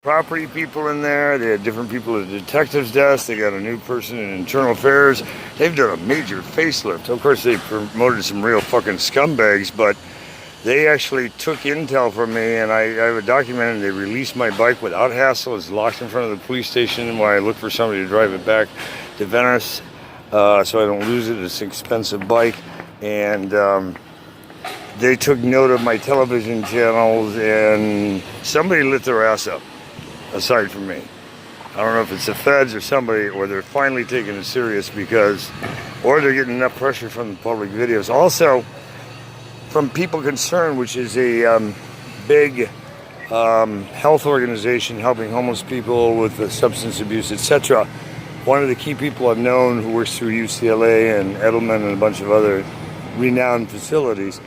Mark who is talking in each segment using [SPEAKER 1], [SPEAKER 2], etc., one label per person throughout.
[SPEAKER 1] property people in there. They had different people at the detective's desk. They got a new person in internal affairs. They've done a major facelift. Of course, they promoted some real fucking scumbags, but they actually took intel from me, and I have it documented. They released my bike without hassle. It's locked in front of the police station while I look for somebody to drive it back to Venice, so I don't lose it. It's an expensive bike. And they took note of my television channels, and somebody lit their ass up, aside from me. I don't know if it's the feds or somebody, or they're finally taking it serious because, or they're getting enough pressure from the public videos. Also, from People Concerned, which is a big health organization helping homeless people with substance abuse, etc. One of the key people I've known who works through UCLA and Edelman and a bunch of other renowned facilities,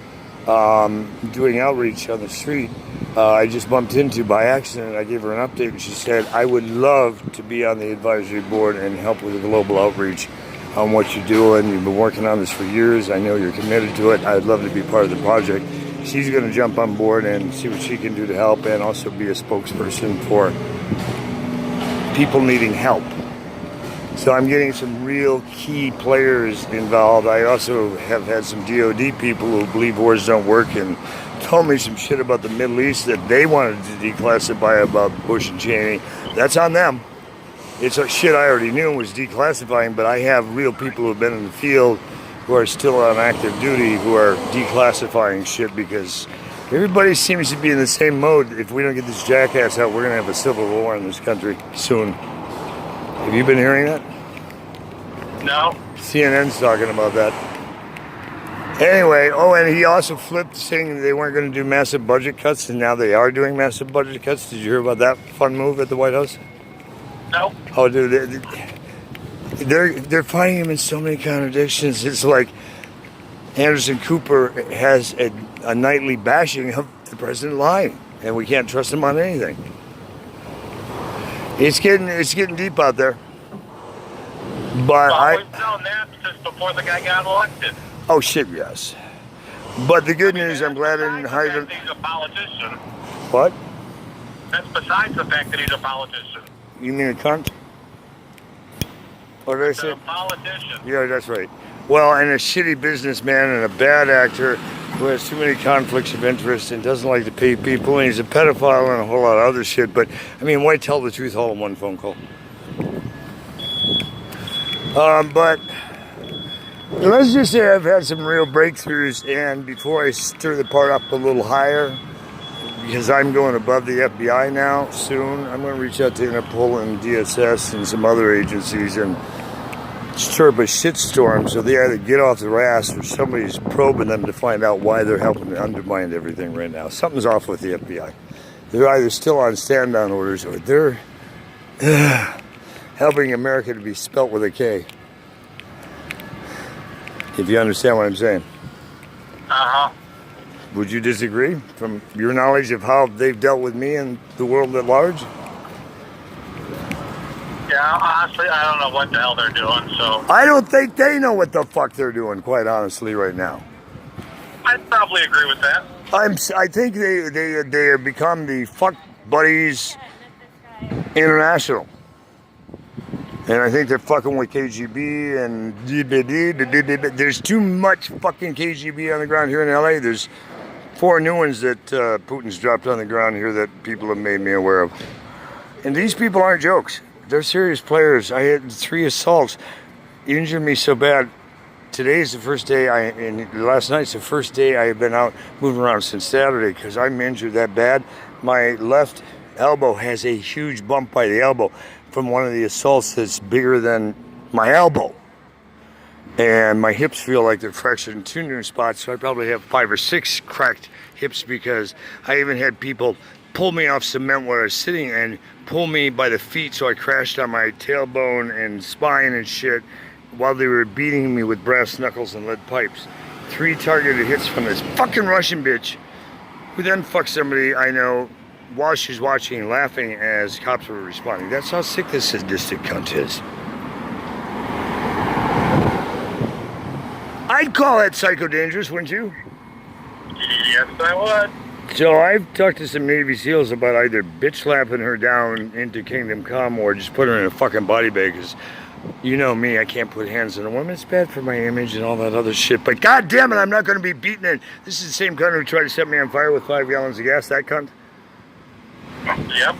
[SPEAKER 1] doing outreach on the street, I just bumped into by accident. I gave her an update, and she said, I would love to be on the advisory board and help with the global outreach on what you're doing. You've been working on this for years. I know you're committed to it. I'd love to be part of the project. She's going to jump on board and see what she can do to help, and also be a spokesperson for people needing help. So I'm getting some real key players involved. I also have had some DOD people who believe wars don't work and told me some shit about the Middle East that they wanted to declassify about Bush and Cheney. That's on them. It's a shit I already knew was declassifying, but I have real people who have been in the field who are still on active duty who are declassifying shit because everybody seems to be in the same mode. If we don't get this jackass out, we're going to have a civil war in this country soon. Have you been hearing that?
[SPEAKER 2] No.
[SPEAKER 1] CNN's talking about that. Anyway, and he also flipped saying they weren't going to do massive budget cuts, and now they are doing massive budget cuts. Did you hear about that fun move at the White House?
[SPEAKER 2] No.
[SPEAKER 1] Oh, dude, they're finding him in so many contradictions. It's like Anderson Cooper has a nightly bashing of the president lying, and we can't trust him on anything. It's getting deep out there. But
[SPEAKER 2] we've known that since before the guy got elected.
[SPEAKER 1] Oh shit, yes. But the good news, I'm glad I didn't hide him.
[SPEAKER 2] He's a politician.
[SPEAKER 1] What?
[SPEAKER 2] That's besides the fact that he's a politician.
[SPEAKER 1] You mean a cunt? What did I say?
[SPEAKER 2] A politician.
[SPEAKER 1] Yeah, that's right. Well, and a shitty businessman and a bad actor who has too many conflicts of interest and doesn't like to pay people, and he's a pedophile and a whole lot of other shit. But, I mean, why tell the truth all in one phone call? But let's just say I've had some real breakthroughs, and before I stir the part up a little higher, because I'm going above the FBI now soon, I'm going to reach out to Interpol and DSS and some other agencies and stir up a shitstorm so they either get off their ass or somebody's probing them to find out why they're helping to undermine everything right now. Something's off with the FBI. They're either still on stand-down orders or they're helping America to be spelt with a K. If you understand what I'm saying.
[SPEAKER 2] Uh-huh.
[SPEAKER 1] Would you disagree from your knowledge of how they've dealt with me and the world at large?
[SPEAKER 2] Yeah, honestly, I don't know what the hell they're doing, so...
[SPEAKER 1] I don't think they know what the fuck they're doing, quite honestly, right now.
[SPEAKER 2] I'd probably agree with that.
[SPEAKER 1] I think they have become the Fuck Buddies International. And I think they're fucking with KGB and... There's too much fucking KGB on the ground here in LA. There's 4 new ones that Putin's dropped on the ground here that people have made me aware of. And these people aren't jokes. They're serious players. I had 3 assaults. Injured me so bad. Today's the first day and last night's the first day I have been out moving around since Saturday because I'm injured that bad. My left elbow has a huge bump by the elbow from one of the assaults that's bigger than my elbow. And my hips feel like they're fractured in 2 new spots, so I probably have 5 or 6 cracked hips because I even had people pull me off cement where I was sitting and pull me by the feet, so I crashed on my tailbone and spine and shit while they were beating me with brass knuckles and lead pipes. 3 targeted hits from this fucking Russian bitch who then fucked somebody I know while she's watching and laughing as cops were responding. That's how sick this sadistic cunt is. I'd call that psycho dangerous, wouldn't you?
[SPEAKER 2] Yes, I would.
[SPEAKER 1] So I've talked to some Navy SEALs about either bitch slapping her down into Kingdom Come or just put her in a fucking body bag. Because you know me, I can't put hands on a woman. It's bad for my image and all that other shit. But god damn it, I'm not going to be beaten in. This is the same cunt who tried to set me on fire with 5 gallons of gas. That cunt.
[SPEAKER 2] Yep.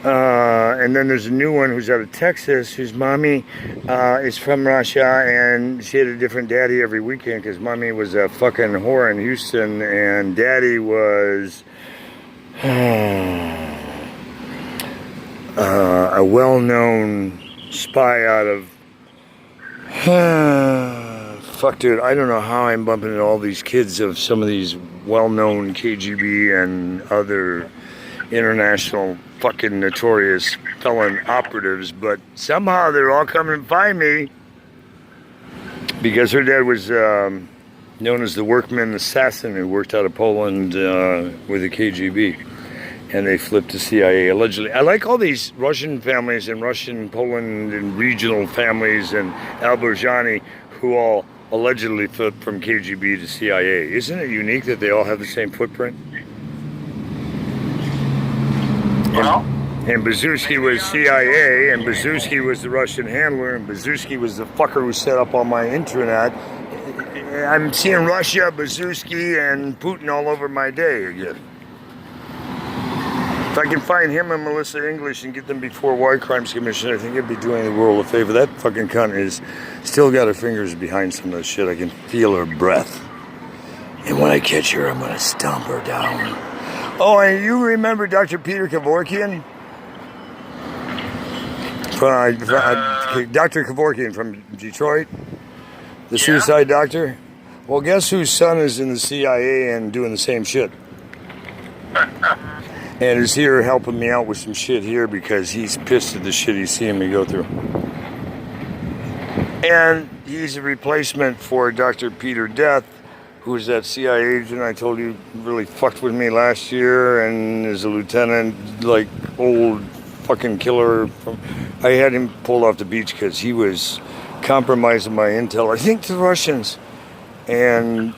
[SPEAKER 1] And then there's a new one who's out of Texas, whose mommy is from Russia, and she had a different daddy every weekend because mommy was a fucking whore in Houston, and daddy was a well-known spy out of fuck, dude, I don't know how I'm bumping into all these kids of some of these well-known KGB and other international fucking notorious felon operatives, but somehow they're all coming to find me because her dad was known as the workman assassin who worked out of Poland with the KGB, and they flipped to CIA allegedly. I like all these Russian families and Russian, Poland, and regional families and Alberjani who all allegedly flipped from KGB to CIA. Isn't it unique that they all have the same footprint?
[SPEAKER 2] Well,
[SPEAKER 1] and Bazuski was CIA, and Bazuski was the Russian handler, and Bazuski was the fucker who set up all my intranet. I'm seeing Russia, Bazuski, and Putin all over my day again. If I can find him and Melissa English and get them before War Crimes Commission, I think it'd be doing the world a favor. That fucking cunt is still got her fingers behind some of that shit. I can feel her breath. And when I catch her, I'm gonna stomp her down. Oh, and you remember Dr. Peter Kevorkian? Dr. Kevorkian from Detroit? The suicide doctor? Well, guess whose son is in the CIA and doing the same shit? And is here helping me out with some shit here because he's pissed at the shit he's seeing me go through. And he's a replacement for Dr. Peter Death, who's that CIA agent I told you really fucked with me last year and is a lieutenant, like old fucking killer. I had him pulled off the beach because he was compromising my intel, I think, to the Russians. And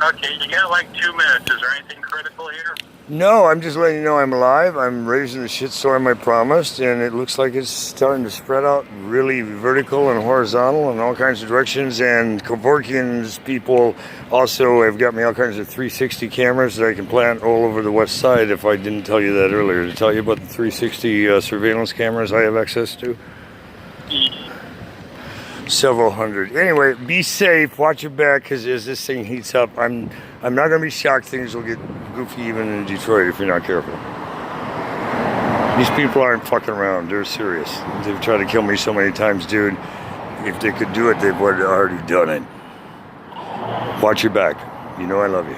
[SPEAKER 2] okay, you got like 2 minutes. Is there anything critical here?
[SPEAKER 1] no, I'm just letting you know I'm alive. I'm raising the shitstorm I promised, and it looks like it's starting to spread out really vertical and horizontal in all kinds of directions. And Kevorkian's people also have got me all kinds of 360 cameras that I can plant all over the west side. If I didn't tell you that earlier, to tell you about the 360 surveillance cameras I have access to. Several hundred. Anyway, be safe. Watch your back, because as this thing heats up, I'm not going to be shocked. Things will get goofy even in Detroit if you're not careful. These people aren't fucking around. They're serious. They've tried to kill me so many times, dude. If they could do it, they would have already done it. Watch your back. You know I love you.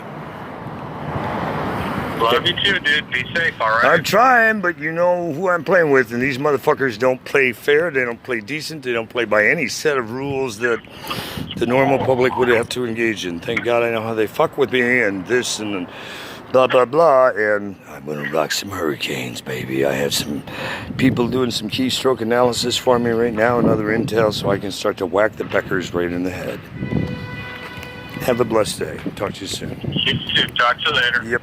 [SPEAKER 2] Love you too, dude. Be safe, all right?
[SPEAKER 1] I'm trying, but you know who I'm playing with, and these motherfuckers don't play fair, they don't play decent, they don't play by any set of rules that the normal public would have to engage in. Thank God I know how they fuck with me, and this, and blah, blah, blah, and I'm gonna rock some hurricanes, baby. I have some people doing some keystroke analysis for me right now, and other intel, so I can start to whack the Beckers right in the head. Have a blessed day. Talk to you soon.
[SPEAKER 2] You too. Talk to you later.
[SPEAKER 1] Yep.